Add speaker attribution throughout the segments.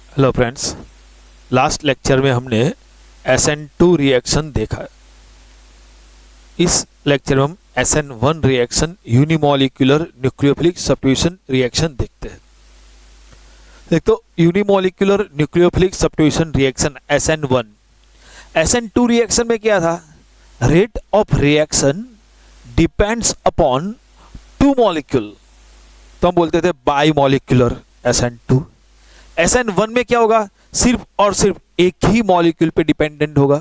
Speaker 1: Hello friends, last lecture में हमने SN2 reaction देखा। इस लेक्चर में हम SN1 reaction unimolecular nucleophilic substitution reaction देखते हैं। देखो, unimolecular nucleophilic substitution reaction SN1। SN2 reaction में क्या था? Rate of reaction depends upon two molecule, तो हम बोलते थे बाई मॉलिक्यूलर SN2। SN1 में क्या होगा? सिर्फ और सिर्फ एक ही मॉलिक्यूल पे डिपेंडेंट होगा,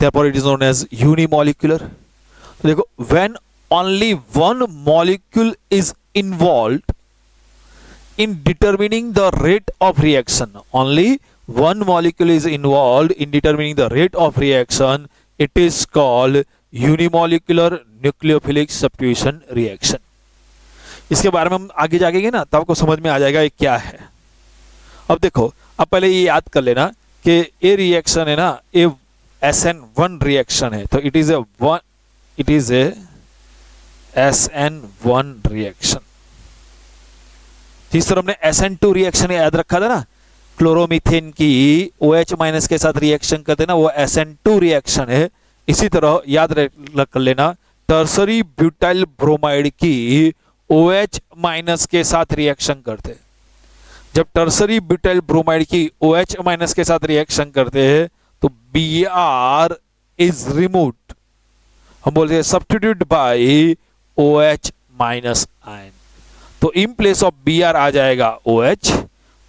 Speaker 1: therefore it is known as unimolecular। तो देखो, when only one molecule is involved in determining the rate of reaction, only one molecule is involved in determining the rate of reaction, it is called unimolecular nucleophilic substitution reaction। इसके बारे में हम आगे जाएंगे ना, तब आपको समझ में आ जाएगा ये क्या है। अब देखो, अब पहले ये याद कर लेना कि ये रिएक्शन है ना, ये SN1 रिएक्शन है, तो it is a SN1 reaction. जिस तरह हमने SN2 रिएक्शन याद रखा था ना, क्लोरोमीथेन की OH माइनस के साथ रिएक्शन करते ना, वो SN2 रिएक्शन है। इसी तरह याद कर लेना, टर्सरी ब्यूटाइल ब्रोमाइड की OH माइनस के साथ रिएक्शन करते। जब टर्सरी ब्यूटाइल ब्रोमाइड की OH माइनस के साथ रिएक्शन करते हैं तो Br इज रिमूव्ड, हम बोलते हैं substitute by OH minus ion. तो इन प्लेस ऑफ Br आ जाएगा OH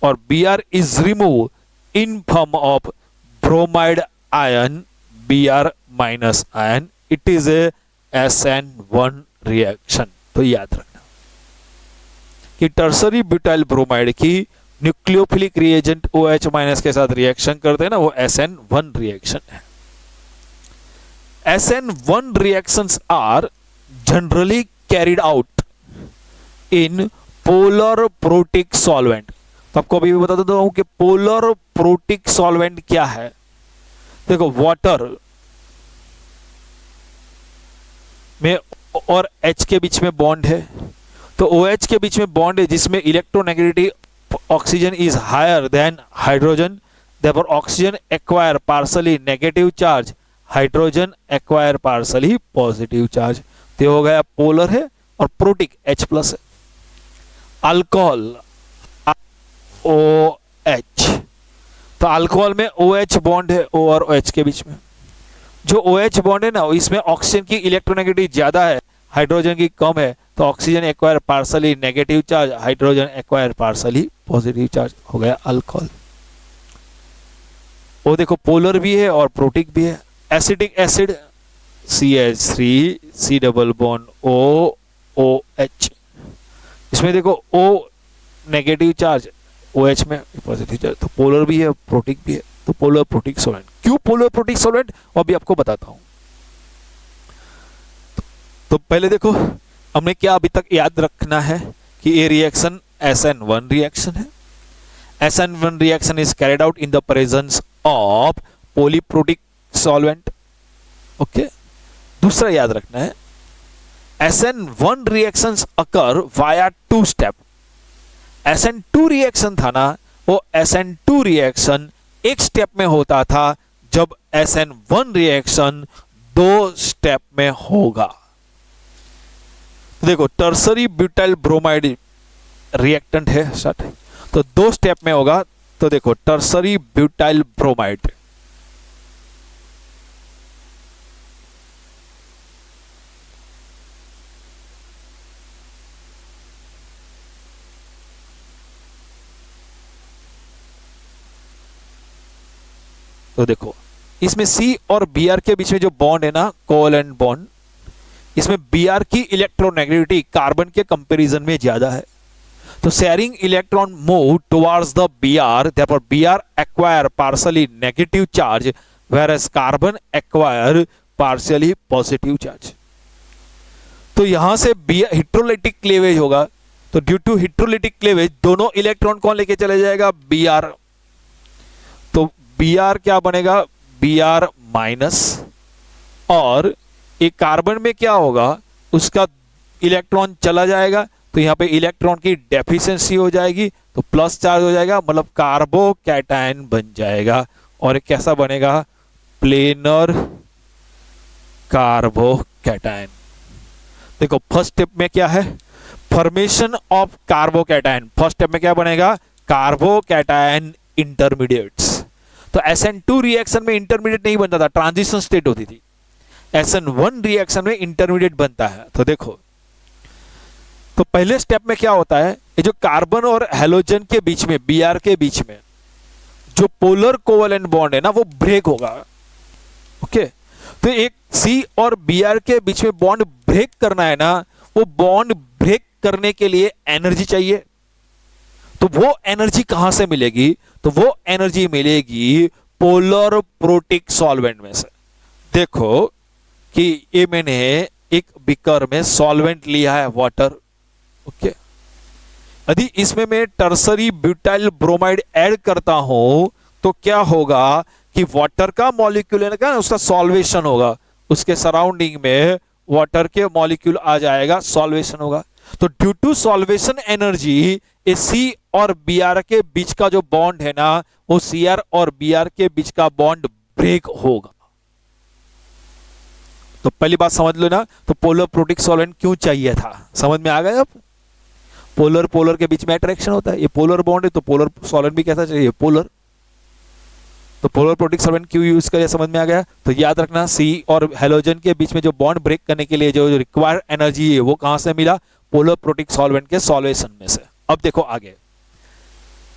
Speaker 1: और Br is remove in form of bromide ion Br minus ion. It is a SN1 reaction. तो याद रखना कि टर्सरी ब्यूटाइल ब्रोमाइड की न्यूक्लियोफिलिक रिएजेंट OH माइनस के साथ रिएक्शन करते हैं ना, वो SN1 रिएक्शन है। SN1 reactions are generally carried out in polar protic solvent. तो आपको अभी भी बता देता हूं कि पोलर प्रोटिक सॉल्वेंट क्या है। देखो, वाटर में और H के बीच में बॉन्ड है, तो OH के बीच में बॉन्ड है जिसमें electronegativity oxygen is higher than hydrogen, therefore oxygen acquire partially negative charge, hydrogen acquire partially positive charge. तो हो गया पोलर है और प्रोटिक H+ है। अल्कोहल OH, तो अल्कोहल में OH बॉन्ड है O और H के बीच में। जो OH बॉन्ड है ना, इसमें ऑक्सीजन की इलेक्ट्रोनेगेटिविटी ज्यादा है, हाइड्रोजन की कम है, तो oxygen acquire partially negative charge, hydrogen acquire partially positive charge. हो गया अल्कोहल। वो देखो, पोलर भी है और प्रोटिक भी है। Acetic acid CH3 C double bond O OH, इसमें देखो O नेगेटिव चार्ज, OH में पॉजिटिव चार्ज, तो पोलर भी है प्रोटिक भी है। तो पोलर प्रोटिक सॉल्वेंट। क्यों पोलर प्रोटिक सॉल्वेंट, वो अभी आपको बताता हूं। तो पहले देखो, हमने क्या अभी तक याद रखना है कि ये रिएक्शन SN1 रिएक्शन है। SN1 reaction is carried out in the presence of polyprotic solvent. Okay, दूसरा याद रखना है, SN1 reactions occur via two step. SN2 reaction था ना, वो SN2 रिएक्शन एक स्टेप में होता था, जब SN1 रिएक्शन 2 स्टेप में होगा। देखो, टर्सरी ब्यूटाइल ब्रोमाइड रिएक्टेंट है स्टार्ट, तो 2 स्टेप में होगा। तो देखो, टर्सरी ब्यूटाइल ब्रोमाइड, तो देखो इसमें C और Br के बीच में जो बॉन्ड है ना, कोवेलेंट बॉन्ड, इसमें Br की इलेक्ट्रोनेगेटिविटी कार्बन के कंपैरिजन में ज्यादा है। तो sharing electron move towards the Br, therefore Br acquire partially negative charge whereas carbon acquire partially positive charge. तो यहां से हिट्रोलाइटिक क्लेवेज होगा, तो ड्यू टू हिट्रोलाइटिक क्लेवेज दोनों इलेक्ट्रॉन कौन लेके चले जाएगा? Br। तो Br क्या बनेगा? Br माइनस, और एक कार्बन में क्या होगा? उसका इलेक्ट्रॉन चला जाएगा, तो यहां पे इलेक्ट्रॉन की डेफिशिएंसी हो जाएगी, तो प्लस चार्ज हो जाएगा, मतलब कार्बोकैटायन बन जाएगा। और कैसा बनेगा? Planar carbocation. देखो फर्स्ट स्टेप में क्या है? Formation of carbocation. First step में क्या बनेगा? Carbocation intermediates. तो SN2 रिएक्शन में इंटरमीडिएट नहीं बनता था, ट्रांजिशन स्टेट होती थी। SN1 रिएक्शन में इंटरमीडिएट बनता है। तो देखो, तो पहले स्टेप में क्या होता है? ये जो कार्बन और हेलोजन के बीच में, Br के बीच में जो पोलर कोवेलेंट बॉन्ड है ना, वो ब्रेक होगा। ओके, तो एक C और Br के बीच में बॉन्ड ब्रेक करना है ना, वो बॉन्ड ब्रेक करने के लिए एनर्जी चाहिए। तो वो एनर्जी कहां से मिलेगी? तो वो एनर्जी मिलेगी पोलर प्रोटिक सॉल्वेंट में से। देखो कि ये मैंने एक बीकर में सॉल्वेंट लिया है, वाटर। ओके, यदि इसमें मैं टर्सरी ब्यूटाइल ब्रोमाइड ऐड करता हूं तो क्या होगा कि वाटर का मॉलिक्यूल है ना, उसका सॉल्वेशन होगा, उसके सराउंडिंग में वाटर के मॉलिक्यूल आ जाएगा, सॉल्वेशन होगा। तो ड्यू टू सॉल्वेशन एनर्जी सी और Br के बीच का जो बॉन्ड है ना, वो Cr और Br के बीच का बॉन्ड ब्रेक होगा। तो पहली बात समझ लो ना, तो पोलर प्रोटिक सॉल्वेंट क्यों चाहिए था, समझ में आ गया? अब पोलर पोलर के बीच में अट्रैक्शन होता है, ये पोलर बॉन्ड है, तो पोलर सॉल्वेंट भी कैसा चाहिए? पोलर। तो पोलर प्रोटिक सॉल्वेंट क्यों यूज करें, समझ में आ गया? तो याद रखना, C और हेलोजन के बीच में जो बॉन्ड ब्रेक करने के लिए जो रिक्वायर्ड एनर्जी है, वो कहां से मिला? पोलर प्रोटिक सॉल्वेंट के सॉल्वेशन में से। अब देखो आगे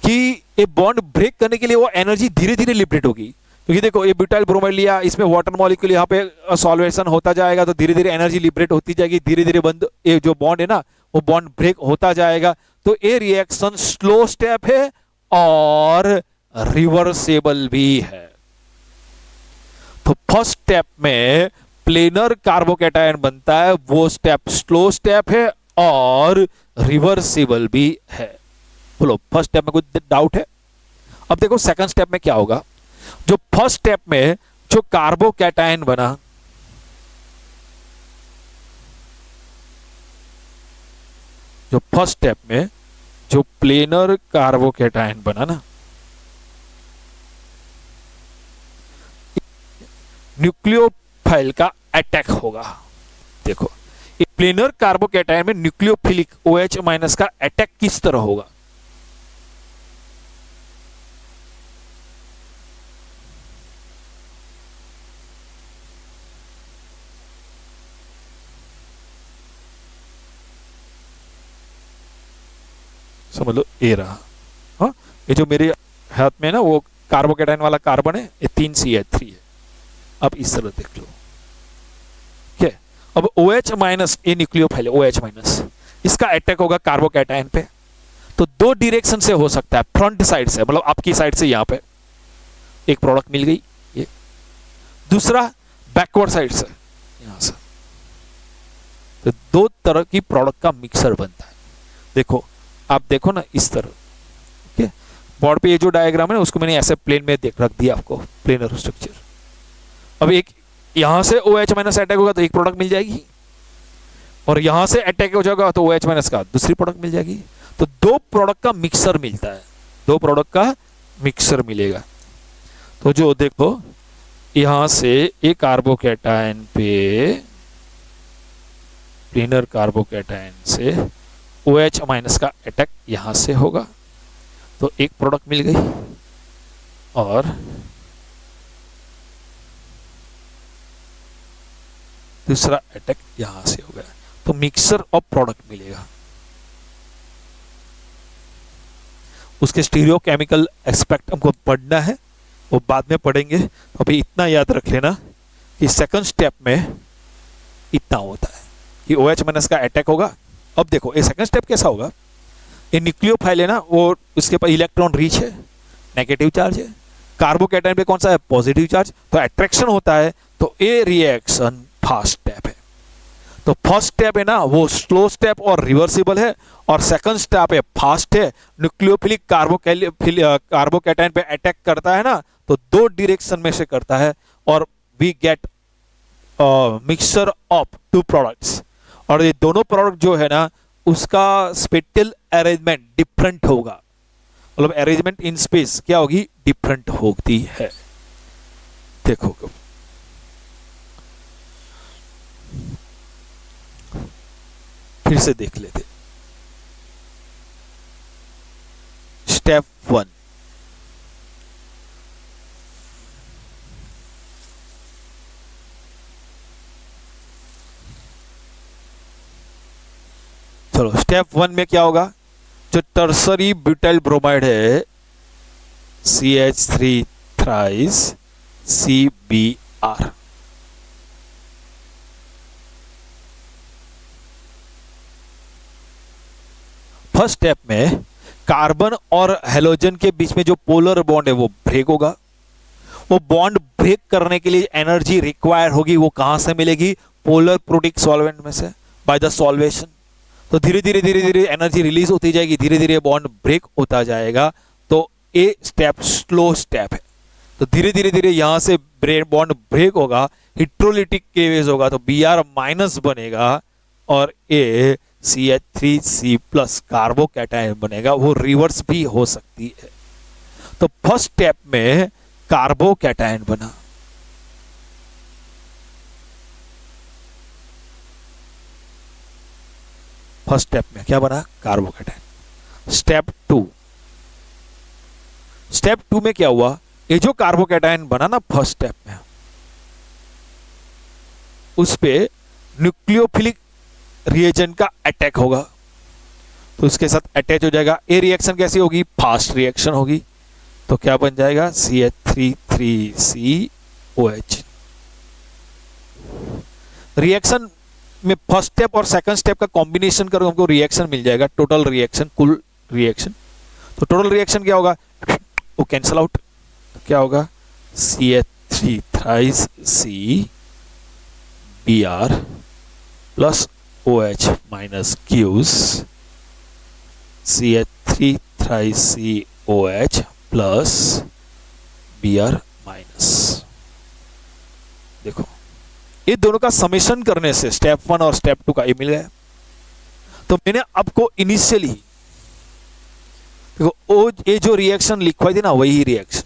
Speaker 1: कि ये बॉन्ड ब्रेक करने के लिए वो एनर्जी धीरे धीरे लिबरेट होगी, क्योंकि देखो ये ब्यूटाइल ब्रोमाइड लिया, इसमें वाटर मॉलिक्यूल यहाँ पे सॉल्वेशन होता जाएगा, तो धीरे धीरे एनर्जी लिबरेट होती जाएगी, धीरे धीरे बंद, ये जो बॉन्ड है ना, वो बॉन्ड ब्रेक होता जाएगा। तो ये रिएक्शन स्लो स्टेप है और रिवर्सेबल भी है। तो फर्स्ट स्टेप में प्लेनर कार्बोकैटायन बनता है, वो स्टेप स्लो स्टेप है और रिवर्सिबल भी है। बोलो फर्स्ट स्टेप में कुछ डाउट है? अब देखो सेकंड स्टेप में क्या होगा। जो फर्स्ट स्टेप में जो कार्बोकैटायन बना, जो फर्स्ट स्टेप में जो प्लेनर कार्बोकैटायन बना ना, न्यूक्लियोफाइल का अटैक होगा। देखो प्लेनर कार्बोकैटायन में न्यूक्लियोफिलिक OH माइनस का अटैक किस तरह होगा? समझ लो, ये रहा। हाँ, ये जो मेरे हाथ में ना, वो कार्बोकैटायन वाला कार्बन है, ये 3CH3 है। अब इस तरह देख लो, क्या? अब OH माइनस, ये न्यूक्लियोफाइल है, OH माइनस, इसका अटैक होगा कार्बोकैटायन पे। तो दो डायरेक्शन से हो सकता है, फ्रंट साइड से, मतलब आपकी साइड से, यहां पे एक प्रोडक्ट मिल गई, ये दूसरा बैकवर्ड साइड से, यहां से। तो दो तरह की प्रोडक्ट का मिक्सर बनता है। देखो आप देखो ना, इस तरह। ओके, बोर्ड पे ये जो डायग्राम है ना, उसको मैंने ऐसे प्लेन में रख दिया आपको, प्लेनर स्ट्रक्चर। अब एक यहां से OH माइनस अटैक होगा तो एक प्रोडक्ट मिल जाएगी, और यहां से अटैक हो जाएगा तो OH माइनस का दूसरी प्रोडक्ट मिल जाएगी। तो दो प्रोडक्ट का मिक्सर मिलता है, दो प्रोडक्ट का मिक्सर मिलेगा। तो जो देखो यहां से एक कार्बोकैटायन पे, प्लेनर कार्बोकैटायन से OH माइनस का अटैक यहां से होगा, तो एक प्रोडक्ट मिल गई, और दूसरा अटैक यहां से हो गया, तो मिक्सर ऑफ प्रोडक्ट मिलेगा। उसके स्टीरियोकेमिकल एस्पेक्ट हमको पढ़ना है, वो बाद में पढ़ेंगे। अभी इतना याद रख लेना कि सेकंड स्टेप में इतना होता है कि OH माइनस का अटैक होगा। अब देखो ये सेकंड स्टेप कैसा होगा। ये न्यूक्लियोफाइल है ना, वो उसके पास इलेक्ट्रॉन रिच है, नेगेटिव चार्ज है, कार्बोकैटायन पे कौन सा है? Positive charge. तो अट्रैक्शन होता है, तो ये रिएक्शन फास्ट स्टेप है। तो फर्स्ट स्टेप है ना, वो स्लो स्टेप और रिवर्सिबल है, और सेकंड स्टेप है फास्ट है। न्यूक्लियोफिलिक कार्बोकैटायन पे अटैक करता है ना, तो दो डायरेक्शन में से करता है, और we get mixture of two products. और ये दोनों प्रोडक्ट जो है ना, उसका स्पेक्ट्रल अरेंजमेंट डिफरेंट होगा। मतलब अरेंजमेंट इन स्पेस क्या होगी, डिफरेंट होती है। देखो फिर से देख लेते। स्टेप 1, चलो स्टेप 1 में क्या होगा, जो टर्सरी ब्यूटाइल ब्रोमाइड है CH3 thrice CBr, first step में कार्बन और हेलोजन के बीच में जो पोलर बॉन्ड है वो ब्रेक होगा। वो बॉन्ड ब्रेक करने के लिए एनर्जी रिक्वायर होगी, वो कहां से मिलेगी, पोलर प्रोटिक सॉल्वेंट में से, बाय द सॉल्वेशन। तो धीरे धीरे एनर्जी रिलीज होती जाएगी, धीरे धीरे बॉन्ड ब्रेक होता जाएगा। तो ए स्टेप स्लो स्टेप है। तो धीरे धीरे यहां से बॉन्ड ब्रेक होगा, हिट्रोलिटिक केस होगा, तो Br माइनस बनेगा और ए CH3C+ कार्बोकैटायन बनेगा। वो रिवर्स भी हो सकती है। तो फर्स्ट स्टेप में कार्बोकैटायन बना, फर्स्ट स्टेप में क्या बना, कार्बोकैटायन। स्टेप टू में क्या हुआ, ये जो कार्बोकैटायन बना ना फर्स्ट स्टेप में, उस पे न्यूक्लियोफिलिक रिएजेंट का अटैक होगा, तो उसके साथ अटैच हो जाएगा। ये रिएक्शन कैसी होगी, फास्ट रिएक्शन होगी। तो क्या बन जाएगा, CH3COH। रिएक्शन में फर्स्ट स्टेप और सेकंड स्टेप का कॉम्बिनेशन करो, हमको रिएक्शन मिल जाएगा, टोटल रिएक्शन, कुल रिएक्शन। तो टोटल रिएक्शन क्या होगा, वो कैंसल आउट, तो क्या होगा, CH3 thrice CBr plus OH minus Qs CH3 thrice COH plus Br minus. देखो ये दोनों का समेशन करने से स्टेप 1 और स्टेप 2 का ये मिल गया। तो मैंने आपको इनिशियली देखो ये जो रिएक्शन लिखवाई थी ना वही रिएक्शन,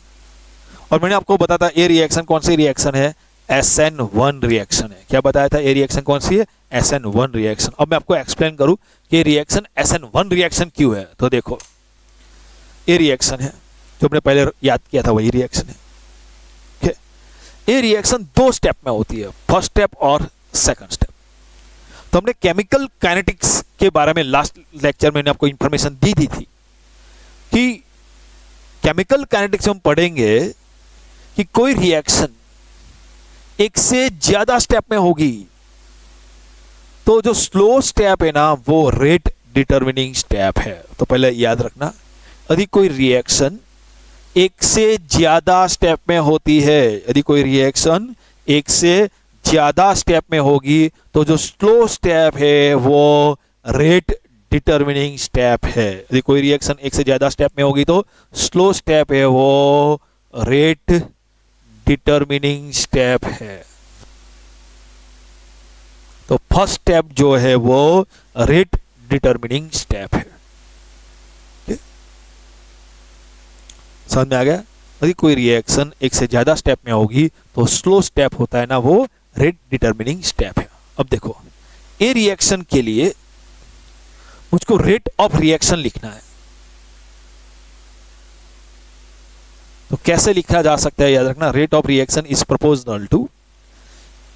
Speaker 1: और मैंने आपको बताया था ये रिएक्शन कौन सी रिएक्शन है, SN1 रिएक्शन है। क्या बताया था, ये रिएक्शन कौन सी है, SN1 रिएक्शन। अब मैं आपको एक्सप्लेन करूं कि रिएक्शन SN1 रिएक्शन क्यों है। तो देखो ये रिएक्शन है जो हमने पहले याद किया था, वही रिएक्शन है। ये रिएक्शन 2 स्टेप में होती है, फर्स्ट स्टेप और सेकंड स्टेप। तो हमने केमिकल काइनेटिक्स के बारे में लास्ट लेक्चर में आपको इंफॉर्मेशन दी थी कि केमिकल काइनेटिक्स में हम पढ़ेंगे कि कोई रिएक्शन एक से ज्यादा स्टेप में होगी तो जो स्लो स्टेप है ना वो रेट डिटरमिनिंग स्टेप है। तो पहले याद रखना, यदि कोई रिएक्शन एक से ज्यादा स्टेप में होती है, यदि कोई रिएक्शन एक से ज्यादा स्टेप में होगी तो जो स्लो स्टेप है वो रेट डिटरमिनिंग स्टेप है। यदि कोई रिएक्शन एक से ज्यादा स्टेप में होगी तो स्लो स्टेप है वो रेट डिटरमिनिंग स्टेप है। तो फर्स्ट स्टेप जो है वो रेट डिटरमिनिंग स्टेप है। समझ में आ गया? यदि कोई रिएक्शन एक से ज्यादा स्टेप में होगी तो स्लो स्टेप होता है ना वो रेट डिटरमिनिंग स्टेप है। अब देखो ए रिएक्शन के लिए मुझको रेट ऑफ रिएक्शन लिखना है, तो कैसे लिखा जा सकता है, याद रखना, rate of reaction is proportional to,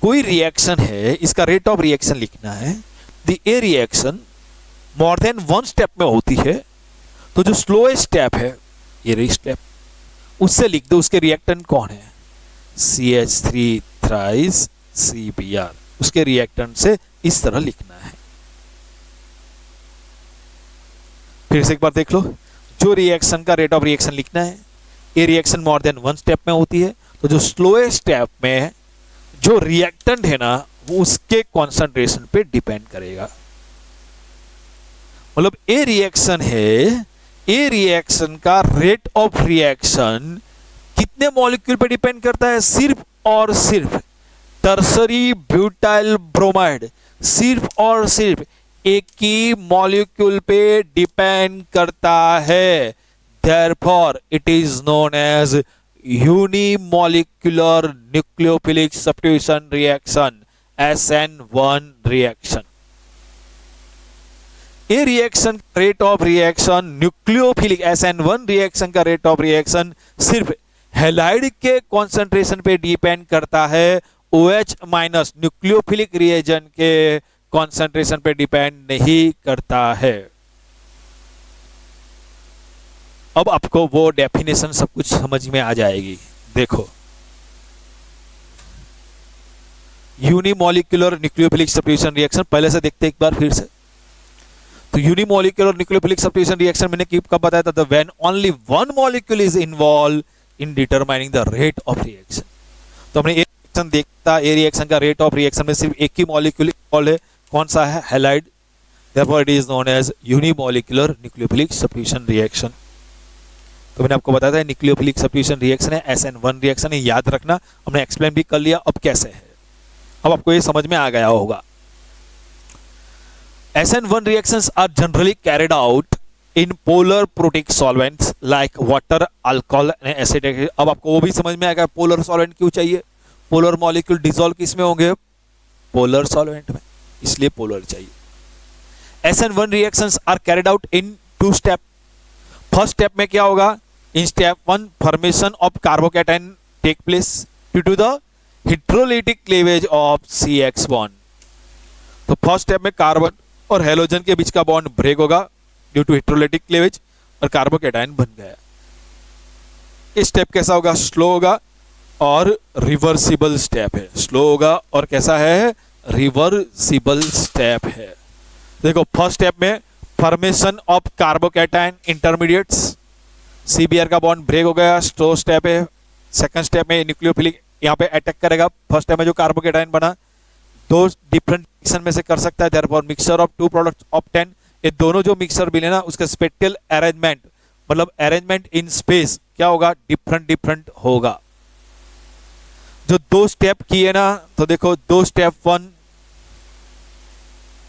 Speaker 1: कोई रिएक्शन है इसका रेट ऑफ रिएक्शन लिखना है, the a reaction more than 1 step में होती है तो जो स्लोएस्ट स्टेप है ये रही स्टेप, उससे लिख दो उसके रिएक्टेंट कौन है, CH3 थ्राइस CBr, उसके रिएक्टेंट से इस तरह लिखना है। फिर से एक बार देख लो, जो रिएक्शन का रेट ऑफ रिएक्शन लिखना है, ये रिएक्शन मोर देन 1 स्टेप में होती है तो जो स्लोएस्ट स्टेप में जो रिएक्टेंट है ना वो उसके कॉन्सेंट्रेशन पे डिपेंड करेगा। मतलब ए रिएक्शन है, ए रिएक्शन का रेट ऑफ रिएक्शन कितने मॉलिक्यूल पे डिपेंड करता है, सिर्फ और सिर्फ टर्सरी ब्यूटाइल ब्रोमाइड, सिर्फ और सिर्फ एक ही मॉलिक्यूल पे डिपेंड करता है, Therefore, it is known as unimolecular nucleophilic substitution reaction, SN1 reaction. ये reaction rate of reaction nucleophilic SN1 reaction का रेट ऑफ रिएक्शन सिर्फ हैलाइड के कॉन्सेंट्रेशन पे डिपेंड करता है, OH माइनस न्यूक्लियोफिलिक रिएजेंट के कॉन्सेंट्रेशन पे डिपेंड नहीं करता है। अब आपको वो डेफिनेशन सब कुछ समझ में आ जाएगी। देखो, यूनिमोलिकुलर न्यूक्लियोफिलिक सब्स्टिट्यूशन रिएक्शन पहले से देखते एक बार फिर से। तो यूनिमोलिकुलर न्यूक्लियोफिलिक सब्स्टिट्यूशन रिएक्शन मैंने कब बताया था? When only one molecule is involve in determining the rate of reaction. तो हमने एक रिएक्शन देखता, ए रिएक्शन का रेट ऑफ रिएक्शन में सिर्फ एक ही मॉलिक्यूल इन्वॉल्व है, कौन सा है? Halide. Therefore it is known as unimolecular nucleophilic substitution reaction. तो मैंने आपको बताया था न्यूक्लियोफिलिक सब्स्टिट्यूशन रिएक्शन है, SN1 रिएक्शन है, याद रखना। हमने एक्सप्लेन भी कर लिया अब कैसे है, अब आपको ये समझ में आ गया होगा। SN1 reactions are generally carried out in polar protic solvents like water, alcohol and acetic। अब आपको वो भी समझ में आएगा पोलर सॉल्वेंट क्यों चाहिए। पोलर मॉलिक्यूल डिसॉल्व किस में होंगे? पोलर सॉल्वेंट में, इसलिए पोलर चाहिए। SN1 reactions are carried out in 2 step. First step में क्या होगा? In step 1 formation of carbocation take place due to the hydrolytic cleavage of CH bond. तो फर्स्ट स्टेप में कार्बन और हेलोजन के बीच का बॉन्ड ब्रेक होगा ड्यू टू हाइड्रोलिटिक क्लीवेज और कार्बोकैटायन बन गया। इस स्टेप कैसा होगा? स्लो होगा और रिवर्सिबल स्टेप है। स्लो होगा और कैसा है? रिवर्सिबल स्टेप है। देखो, फर्स्ट स्टेप में formation of carbocation intermediates, CBr का बॉन्ड ब्रेक हो गया, स्लो स्टेप है। सेकंड स्टेप में न्यूक्लियोफिलिक यहाँ पे अटैक करेगा। फर्स्ट स्टेप में जो कार्बोकैटायन बना, 2 डिफरेंट रिएक्शन में से कर सकता है। Therefore mixture of 2 products obtain. ये दोनों जो मिक्सचर मिले ना, उसका स्पेक्ट्रल अरेंजमेंट मतलब अरेंजमेंट इन स्पेस क्या होगा? डिफरेंट डिफरेंट होगा। जो 2 स्टेप किए ना, तो देखो 2 स्टेप 1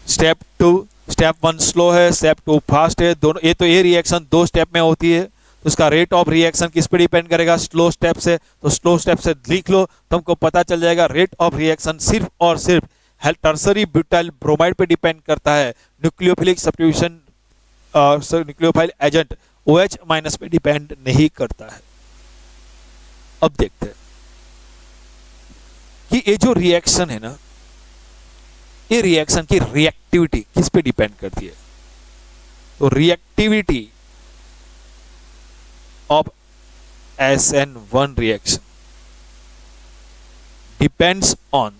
Speaker 1: स्टेप 2, स्टेप 1 स्लो है, स्टेप 2 फास्ट है। दोनों ये तो ये रिएक्शन 2 स्टेप में होती है, तो उसका रेट ऑफ रिएक्शन किस पे डिपेंड करेगा? स्लो स्टेप से। तो स्लो स्टेप से लिख लो, तुमको पता चल जाएगा रेट ऑफ रिएक्शन सिर्फ और सिर्फ टर्सरी ब्यूटाइल ब्रोमाइड पे डिपेंड करता है। Nucleophilic substitution nucleophile agent OH minus पे डिपेंड नहीं करता है। अब देखते हैं कि ये जो रिएक्शन है ना, ये रिएक्शन की रिएक्टिविटी किस पे डिपेंड करती है? तो reactivity of SN1 reaction depends on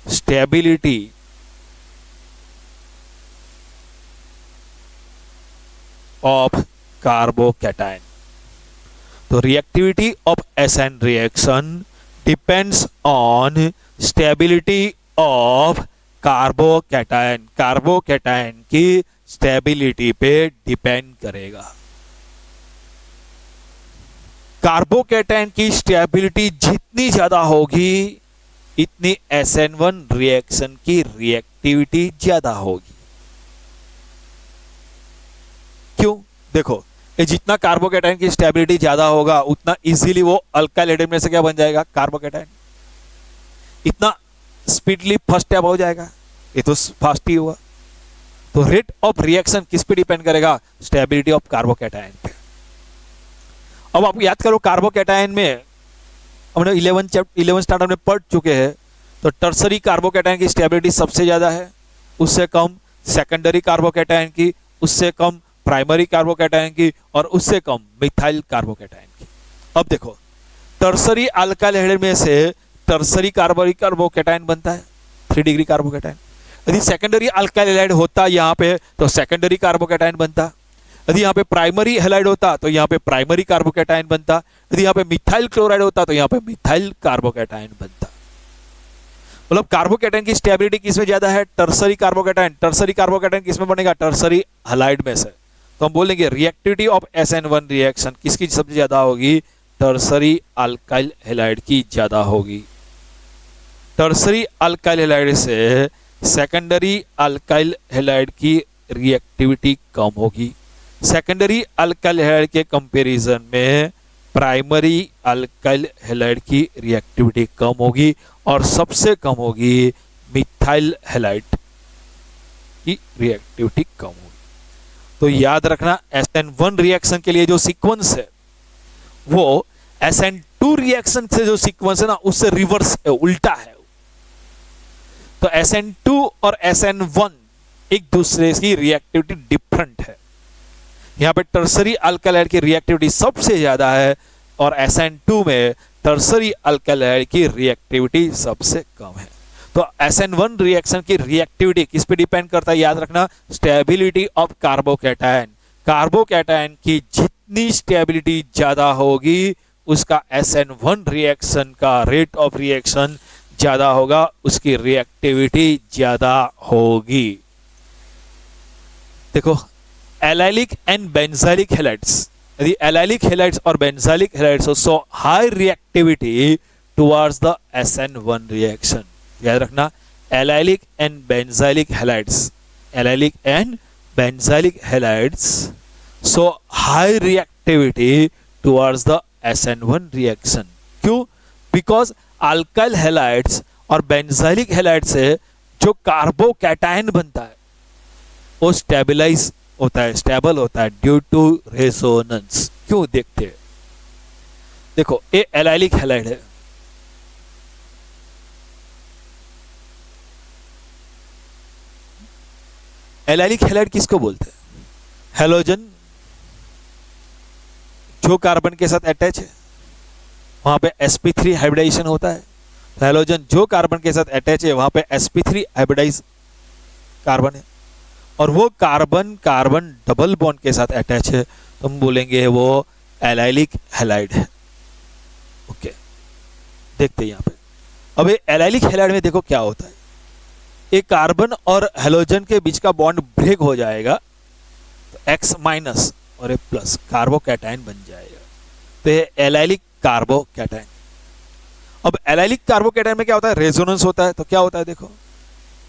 Speaker 1: stability of carbocation। तो reactivity of SN reaction depends on stability of carbocation. Carbocation की स्टेबिलिटी पे डिपेंड करेगा। कार्बोकैटायन की स्टेबिलिटी जितनी ज्यादा होगी, इतनी SN1 रिएक्शन की रिएक्टिविटी ज्यादा होगी। क्यों? देखो, ये जितना कार्बोकैटायन की स्टेबिलिटी ज्यादा होगा, उतना इजीली वो अल्काइल एडेन में से क्या बन जाएगा? कार्बोकैटायन। इतना स्पीडली फर्स्ट स्टेप हो जाएगा, ये तो फास्ट ही हुआ। तो रेट ऑफ रिएक्शन किस पे डिपेंड करेगा? स्टेबिलिटी ऑफ कार्बोकैटायन पे। अब आप याद करो, कार्बोकैटायन में हमने 11 स्टैंडर्ड में पढ़ चुके हैं। तो टर्सरी कार्बोकैटायन की स्टेबिलिटी सबसे ज्यादा है, उससे कम सेकेंडरी कार्बोकैटायन की, उससे कम प्राइमरी कार्बोकैटायन की, और उससे कम मिथाइल कार्बोकैटायन की। अब देखो, टर्सरी अल्काइल एडेन में से टर्सरी कार्बोकैटायन बनता है 3 डिग्री कार्बोकैटायन। यदि सेकेंडरी अल्काइल हैलाइड होता यहाँ पे, तो सेकेंडरी कार्बोकैटायन बनता। यदि यहाँ पे प्राइमरी हैलाइड होता, तो यहाँ पे प्राइमरी कार्बोकैटायन बनता। यदि यहाँ पे मिथाइल क्लोराइड होता, तो यहाँ पे मिथाइल कार्बोकैटायन बनता। मतलब कार्बोकैटायन की स्टेबिलिटी किसमें ज्यादा है? Tertiary carbocation. टर्सरी कार्बोकैटायन किसमें बनेगा? टर्सरी हैलाइड में से। तो हम बोलेंगे रिएक्टिविटी ऑफ SN1 रिएक्शन किसकी सबसे ज्यादा होगी? टर्सरी अल्काइल हैलाइड की ज्यादा होगी। टर्सरी अल्काइल हैलाइड से सेकेंडरी अल्काइल हैलाइड की रिएक्टिविटी कम होगी। सेकेंडरी अल्काइल हैलाइड के कंपैरिजन में प्राइमरी अल्काइल हैलाइड की रिएक्टिविटी कम होगी और सबसे कम होगी मिथाइल हैलाइड की रिएक्टिविटी कम होगी। तो याद रखना SN1 रिएक्शन के लिए जो सीक्वेंस है वो SN2 रिएक्शन से जो सीक्वेंस है ना उससे रिवर्स है, उल्टा है। तो SN2 और SN1 एक दूसरे की रिएक्टिविटी डिफरेंट है। यहां पे टर्सरी अल्काइल की रिएक्टिविटी सबसे ज्यादा है और SN2 में टर्सरी अल्काइल की रिएक्टिविटी सबसे कम है। तो SN1 रिएक्शन की रिएक्टिविटी किस पे डिपेंड करता है, याद रखना, स्टेबिलिटी ऑफ कार्बोकैटायन। कार्बोकैटायन की जितनी स्टेबिलिटी ज्यादा होगी उसका SN1 रिएक्शन का रेट ऑफ रिएक्शन ज्यादा होगा, उसकी रिएक्टिविटी ज्यादा होगी। देखो एलाइलिक एंड बेंजाइलिक हैलाइड्स, यदि एलाइलिक हैलाइड्स और benzylic halides show high reactivity towards the SN1 reaction. याद रखना allylic and benzylic halides, allylic and benzylic halides show high reactivity towards the SN1 reaction. क्यों? Because alkyl halides और benzylic halide से जो carbocation बनता है वो स्टेबलाइज होता है, स्टेबल होता है ड्यू टू रेजोनेंस। क्यों? देखते हैं। देखो ये एलाइलिक हैलाइड है, एलाइलिक हैलाइड किसको बोलते हैं? हैलोजन जो कार्बन के साथ अटैच है वहां पे sp3 हाइब्रिडाइजेशन होता है। तो हैलोजन जो कार्बन के साथ अटैच है वहां पे sp3 हाइब्रिडाइज कार्बन है और वो कार्बन कार्बन डबल बॉन्ड के साथ अटैच है तो हम बोलेंगे वो एलाइलिक हैलाइड है। ओके, देखते हैं यहां पे। अब ये एलाइलिक हैलाइड में देखो क्या होता है, एक कार्बन और हैलोजन के बीच का बॉन्ड ब्रेक हो जाएगा तो X माइनस और एक प्लस कार्बोकैटायन बन जाएगा। तो ये एलाइलिक कार्बोकैटायन। अब एलाइलिक कार्बोकैटायन में क्या होता है? रेजोनेंस होता है। तो क्या होता है देखो,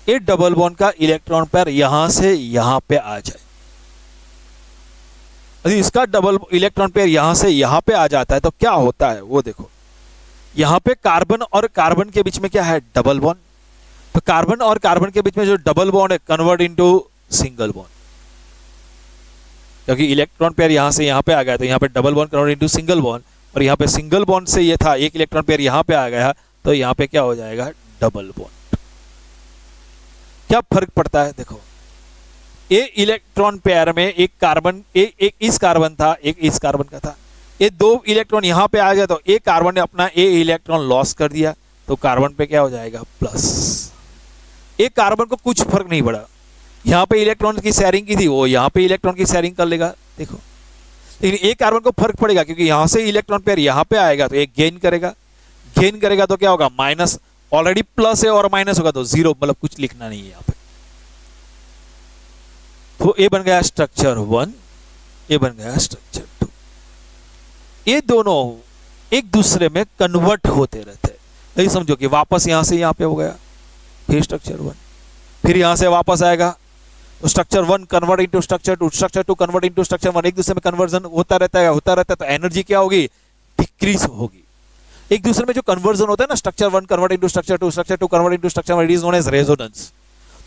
Speaker 1: ये डबल बॉन्ड का इलेक्ट्रॉन पेयर यहां से यहां पे आ जाए, यदि इसका डबल इलेक्ट्रॉन पेयर यहां से यहां पे आ जाता है तो क्या होता है वो देखो। यहां पे कार्बन और कार्बन के बीच में क्या है? Double bond. तो कार्बन और कार्बन के बीच में जो डबल बॉन्ड है कन्वर्ट इनटू सिंगल बॉन्ड, क्योंकि इलेक्ट्रॉन पेयर यहां से यहां पे आ गया तो यहां पे double bond convert into single bond, और यहां पे सिंगल बॉन्ड से ये था एक इलेक्ट्रॉन पेयर यहां पे आ गया तो यहां पे क्या हो जाएगा? Double bond. क्या फर्क पड़ता है देखो, ये इलेक्ट्रॉन पेयर में एक कार्बन एक इस कार्बन था, एक इस कार्बन का था, ये दो इलेक्ट्रॉन यहां पे आ गया तो एक कार्बन ने अपना ए इलेक्ट्रॉन लॉस कर दिया तो कार्बन पे क्या हो जाएगा? प्लस। एक कार्बन को कुछ फर्क नहीं पड़ा, यहां पे इलेक्ट्रॉन की शेयरिंग की थी वो यहां पे इलेक्ट्रॉन की शेयरिंग कर लेगा देखो। लेकिन एक कार्बन को फर्क पड़ेगा क्योंकि यहां से इलेक्ट्रॉन पेयर यहां पे आएगा तो एक गेन करेगा, गेन करेगा तो क्या होगा? माइनस। ऑलरेडी प्लस है और माइनस होगा तो जीरो, मतलब कुछ लिखना नहीं है यहां पे। तो ये बन गया स्ट्रक्चर 1, ये बन गया स्ट्रक्चर 2। ये दोनों एक दूसरे में कन्वर्ट होते रहते हैं। तो ये समझो कि वापस यहां से यहां पे हो गया, फिर स्ट्रक्चर 1, फिर यहां से वापस आएगा तो structure 1 convert into structure 2, structure 2 convert into structure 1, एक दूसरे में कन्वर्जन होता रहता है तो एनर्जी क्या होगी? डिक्रीज होगी। एक दूसरे में जो कन्वर्जन होता है ना, structure 1 convert into structure 2, structure 2 convert into structure 1, it is known as resonance.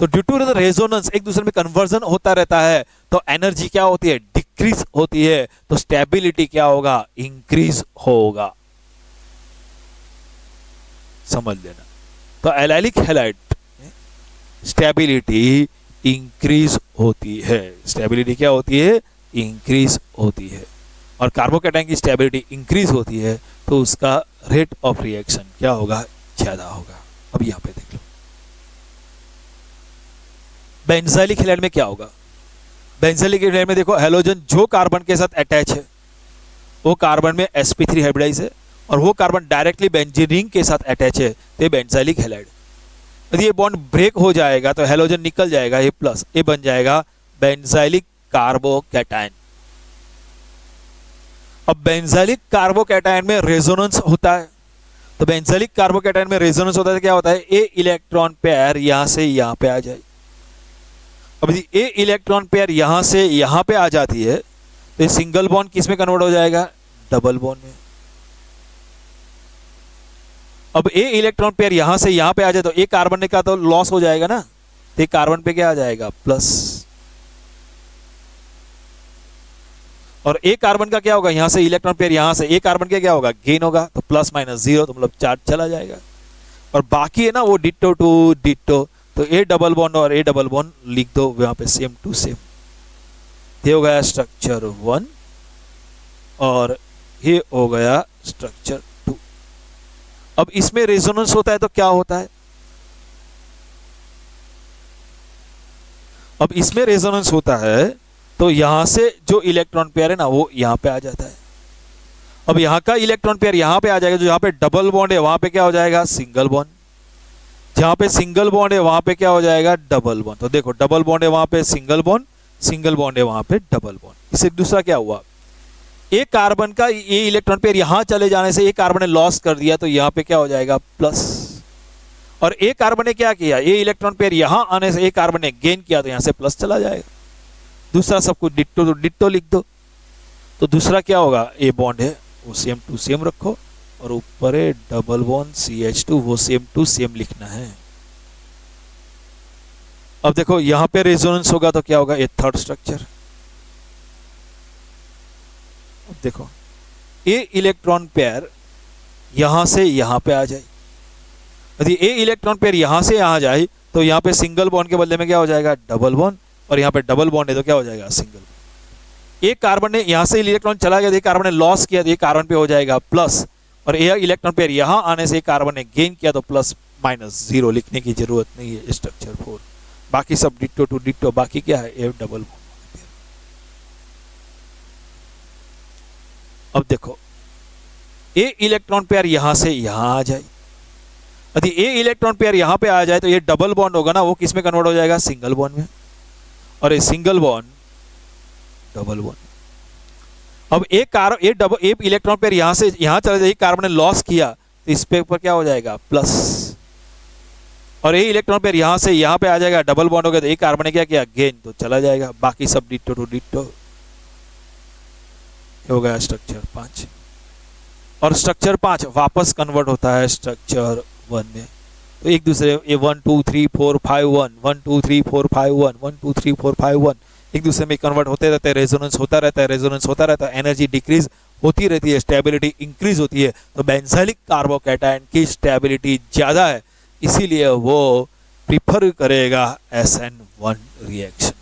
Speaker 1: तो ड्यू टू द रेजोनेंस एक दूसरे में कन्वर्जन होता रहता है तो एनर्जी क्या होती है? डिक्रीज होती है। तो स्टेबिलिटी क्या होगा? इंक्रीज होगा। समझ लेना। तो एलाइलिक हैलाइड स्टेबिलिटी इंक्रीज होती है, स्टेबिलिटी क्या होती है? इंक्रीज होती है। और कार्बोकैटायन की स्टेबिलिटी इंक्रीज होती है तो उसका रेट ऑफ रिएक्शन क्या होगा? ज्यादा होगा। अब यहां पे देख लो बेंजाइलिक हैलाइड में क्या होगा। बेंजाइलिक हैलाइड में देखो हैलोजन जो कार्बन के साथ अटैच है वो कार्बन में sp3 हाइब्रिडाइज है और वो कार्बन डायरेक्टली बेंजीन रिंग के साथ अटैच है तो ये बेंजाइलिक हैलाइड। यदि ये बॉन्ड ब्रेक हो जाएगा तो हैलोजन निकल जाएगा, ये प्लस, ये बन जाएगा बेंजाइलिक कार्बोकैटायन। अब बेंजाइलिक कार्बोकैटायन में रेजोनेंस होता है तो बेंजलिक कार्बोकैटायन में रेजोनेंस होता है, क्या होता है, ए इलेक्ट्रॉन पेयर यहां से यहां पे आ जाए। अब यदि ए इलेक्ट्रॉन पेयर यहां से यहां पे आ जाती है तो ये सिंगल बॉन्ड किस में कन्वर्ट हो जाएगा, डबल बॉन्ड में। अब ए इलेक्ट्रॉन पेयर यहां से यहां पे आ जाए तो ए कार्बन का तो लॉस हो जाएगा ना, तो कार्बन पे क्या आ जाएगा, प्लस। और ए कार्बन का क्या होगा, यहां से इलेक्ट्रॉन पेयर यहां से ए कार्बन का क्या होगा, गेन होगा, तो प्लस माइनस जीरो, तो मतलब चार्ज चला जाएगा। और बाकी है ना वो डिट्टो टू डिट्टो, तो ए डबल बॉन्ड और ए डबल बॉन्ड लिख दो वहां पे सेम टू सेम। ये हो गया स्ट्रक्चर 1 और ये हो गया स्ट्रक्चर 2। अब इसमें रेजोनेंस होता है तो क्या होता है, अब इसमें रेजोनेंस होता है तो यहां से जो इलेक्ट्रॉन पेयर है ना वो यहां पे आ जाता है। अब यहां का इलेक्ट्रॉन पेयर यहां पे आ जाएगा, जो यहां पे डबल बॉन्ड है वहां पे क्या हो जाएगा, सिंगल बॉन्ड। जहां पे सिंगल बॉन्ड है वहां पे क्या हो जाएगा, डबल बॉन्ड। तो देखो डबल बॉन्ड है वहां पे सिंगल बॉन्ड, सिंगल बॉन्ड है वहां पे डबल बॉन्ड। इससे दूसरा क्या हुआ, एक कार्बन का ये इलेक्ट्रॉन पेयर यहां चले जाने से एक कार्बन ने लॉस कर दिया, तो यहां पे क्या हो जाएगा, प्लस। और एक कार्बन ने क्या किया, ये इलेक्ट्रॉन पेयर यहां आने से एक कार्बन ने गेन किया, तो यहां से प्लस चला जाएगा। दूसरा सब कुछ डिट्टो तो डिट्टो लिख दो। तो दूसरा क्या होगा, ए बॉन्ड है वो सेम टू सेम रखो, और ऊपर है डबल बॉन्ड CH2 वो सेम टू सेम लिखना है। अब देखो यहां पे रेजोनेंस होगा तो क्या होगा, ए थर्ड स्ट्रक्चर। अब देखो ए इलेक्ट्रॉन पेयर यहां से यहां पे आ जाए, यदि ए इलेक्ट्रॉन पेयर यहां से यहां जाए तो यहां पे सिंगल बॉन्ड के बदले में क्या हो जाएगा, डबल बॉन्ड, और यहां पे डबल बॉन्ड है तो क्या हो जाएगा, सिंगल। एक कार्बन ने यहां से इलेक्ट्रॉन चला गया, एक कार्बन ने लॉस किया, तो एक कार्बन पे हो जाएगा प्लस, और ये इलेक्ट्रॉन पेयर यहां आने से एक कार्बन ने गेन किया, तो प्लस माइनस जीरो लिखने की जरूरत नहीं है स्ट्रक्चर 4। बाकी सब डिट्टो टू डिट्टो, बाकी क्या है, ए डबल बॉन्ड। अब देखो ए इलेक्ट्रॉन पेयर यहां से यहां आ जाए, यदि ए इलेक्ट्रॉन पेयर यहां पे आ जाए तो ये डबल बॉन्ड होगा ना, वो किस में कन्वर्ट हो जाएगा, सिंगल बॉन्ड में, और ये सिंगल बॉन्ड डबल बॉन्ड। अब एक इलेक्ट्रॉन पेयर यहां से यहां चला जाए, कार्बन ने लॉस किया, तो इस पे ऊपर क्या हो जाएगा, प्लस, और ये इलेक्ट्रॉन पेयर यहां से यहां पे आ जाएगा, डबल बॉन्ड हो गया, तो एक कार्बन ने क्या किया, गेन, तो चला जाएगा। बाकी सब डिट्टो टू डिट्टो हो गया स्ट्रक्चर 5। और स्ट्रक्चर 5 वापस कन्वर्ट होता है स्ट्रक्चर 1 में। तो एक दूसरे ये 1 2 3 4 5 1 1 2 3 4 5 1 1 2 3 4 5 1 एक दूसरे में कन्वर्ट होते रहते हैं, रेजोनेंस होता रहता है, रेजोनेंस होता रहता है, एनर्जी डिक्रीज होती रहती है, स्टेबिलिटी इंक्रीज होती है। तो बेंजलिक कार्बोकैटायन की स्टेबिलिटी ज्यादा है, इसीलिए वो प्रिफर करेगा SN1 रिएक्शन।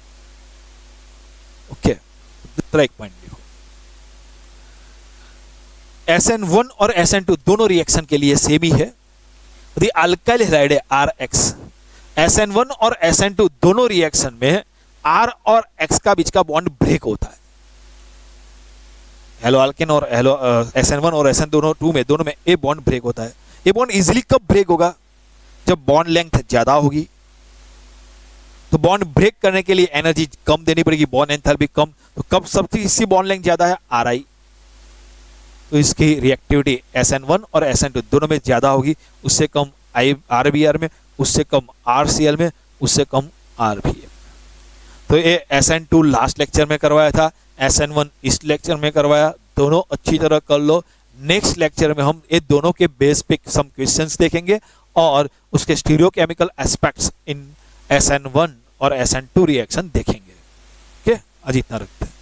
Speaker 1: ओके, दूसरा एक पॉइंट देखो, SN1 और SN2 दोनों रिएक्शन के लिए सेम ही है। यदि अल्काइल हैलाइड है RX, SN1 और SN2 दोनों रिएक्शन में R और X का बीच का बॉन्ड ब्रेक होता है। हेलो अल्केन और हेलो SN1 और SN2 में दोनों में ए बॉन्ड ब्रेक होता है। ये बॉन्ड इजीली कब ब्रेक होगा, जब बॉन्ड लेंथ ज्यादा होगी। तो बॉन्ड ब्रेक करने के लिए एनर्जी कम देनी पड़ेगी, बॉन्ड एंथैल्पी कम। तो कब सबसे इसकी बॉन्ड लेंथ ज्यादा है, RI, तो इसकी रिएक्टिविटी SN1 और SN2 दोनों में ज्यादा होगी, उससे कम RBr में, उससे कम RCl में, उससे कम RBm। तो ये SN2 लास्ट लेक्चर में करवाया था, SN1 इस लेक्चर में करवाया, दोनों अच्छी तरह कर लो। नेक्स्ट लेक्चर में हम ये दोनों के बेस पे सम क्वेश्चंस देखेंगे और उसके स्टीरियोकेमिकल एस्पेक्ट्स इन SN1 और SN2 रिएक्शन देखेंगे। ओके, आज इतना रखते हैं।